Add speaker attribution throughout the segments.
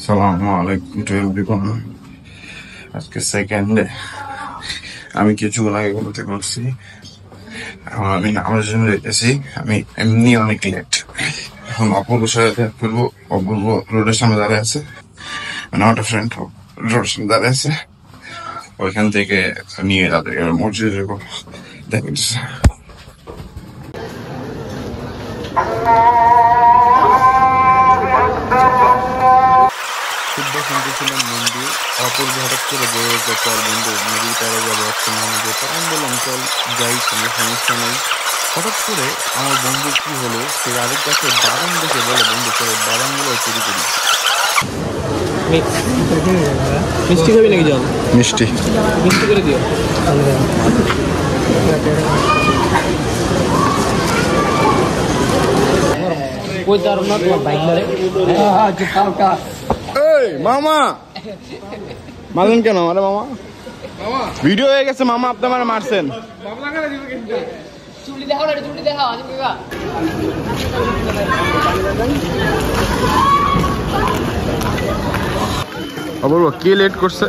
Speaker 1: আসসালামু আলাইকুম to everyone. আজকে সেকেন্ডে আমি কিছুক্ষণ আগে ঘুমতে করছি। এখন আমি নামাজের জন্য যেতেছি। আমি এমনি অনেক লেট। এখন অপূর্ব সাথে ফিরবো। অপূর্ব রোডের সামনে দাঁড়িয়ে আছে, নট আ ফ্রেন্ড, রোডের সামনে দাঁড়িয়ে আছে। ওইখান থেকে নিয়ে তাদেরকে মসজিদে যাবো। দেখেছি
Speaker 2: শুনতেছিলাম মন্দির অপূর্ব হঠাৎ করে বয়ে উঠলো, চল বন্ধু নদীর পাড়ে যাবো আজকে নামাজে। তখন বললাম চল যাই, কোনো সমস্যা নেই। হঠাৎ করে আমার বন্ধু কি হলো, সে আরেক গাছে বাদাম দেখে বলে বন্ধু চলো বাদামগুলো চুরি করি। মিষ্টি খাবি নাকি জল?
Speaker 1: মিষ্টি
Speaker 2: মিষ্টি করে দিও। ওই তার না তোমার বাইক ধরে
Speaker 1: মামা মারলেন কেন? আরে মামা ভিডিও হয়ে গেছে, মামা আপনি আমার মারছেন। বলবো কে লেট করছে?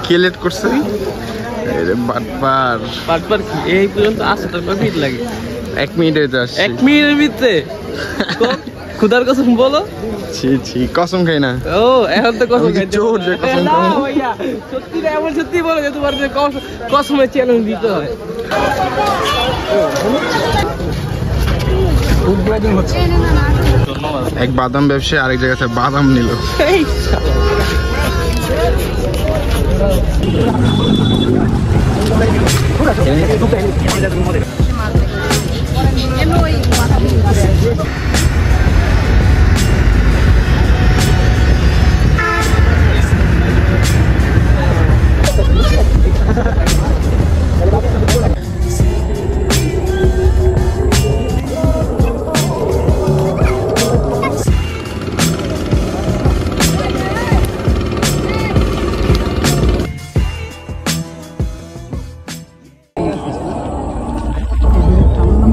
Speaker 1: কে লেট করছে?
Speaker 2: বাটবার কি এই পর্যন্ত আসতে মিনিট লাগে?
Speaker 1: 1 মিনিটে আসছে।
Speaker 2: 1 মিনিটের ভিতরে খুদার কসম বলো।
Speaker 1: ছি ছি, কসম খাই না।
Speaker 2: ও এখন তো কসম খাই।
Speaker 1: জোর যে কসম
Speaker 2: না ভাইয়া, সত্যি না, এমন সত্যি বলো যে তোমার যে কসমের চ্যালেঞ্জ দিতে হয়।
Speaker 1: এক বাদাম ব্যবসায়ী আরেক জায়গা থেকে বাদাম নিল।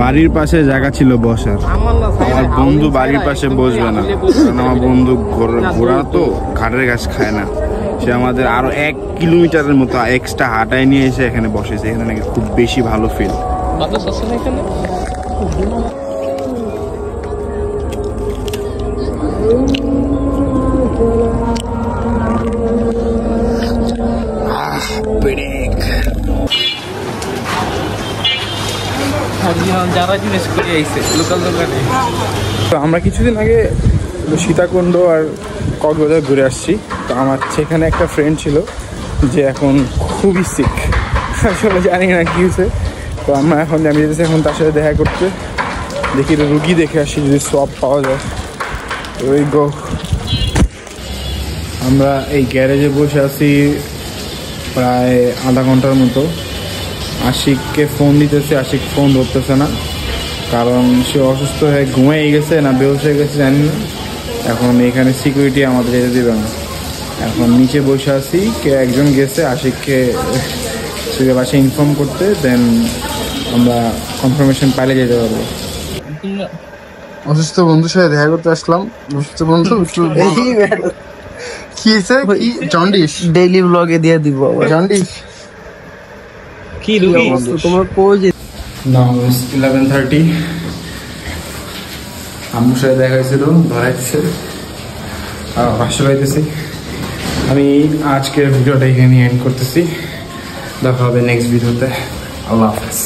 Speaker 1: বাড়ির পাশে জায়গা ছিল বসার, আমার বন্ধু বাড়ির পাশে বসবে না, কারণ আমার বন্ধু ঘোড়া তো ঘাটের গাছ খায় না। সে আমাদের আরো 1 কিলোমিটারের মতো এক্সট্রা হাঁটায় নিয়ে এসে এখানে বসেছে। এখানে নাকি খুব বেশি ভালো ফিল। তো আমরা কিছুদিন আগে সীতাকুণ্ড আর কক্সবাজার ঘুরে আসছি। তো আমার সেখানে একটা ফ্রেন্ড ছিল যে এখন খুবই সিক, আসলে জানি না কি হয়েছে। তো আমরা আমি যেতেছি এখন তার সাথে দেখা করতে, দেখি রুগী দেখে আসি যদি সব পাওয়া যায়। ওই গো আমরা এই গ্যারেজে বসে আছি প্রায় আধা ঘন্টার মতো। আশিককে ফোন দিতেছে, আশিক ফোন ধরতেছে না, কারণ সে অসুস্থ হয়ে ঘুমিয়ে গেছে না বেহুশ হয়ে গেছে জানি না। এখন এখানে সিকিউরিটি আমাদের যেতে দেবে না। এখন নিচে বসে আছি, কে একজন গেছে আশিককে বাসায় ইনফর্ম করতে, দেন আমরা কনফার্মেশন পাইলে যেতে পারবো। অসুস্থ বন্ধুর সাথে দেখা করতে আসলাম। অসুস্থ বন্ধু কি হয়েছে? কি জন্ডিস?
Speaker 3: ডেইলি ব্লগে দিয়ে দিব
Speaker 1: জন্ডিস
Speaker 3: কি অবস্থা তোমার? কই যে
Speaker 1: নাও 11:30 আম্মুর সাথে দেখা হয়েছিল, ধরাইছে বাসা পাইতেছি। আমি আজকের ভিডিওটা এখানে এন্ড করতেছি। দেখা হবে নেক্সট ভিডিওতে। আল্লাহ হাফেজ।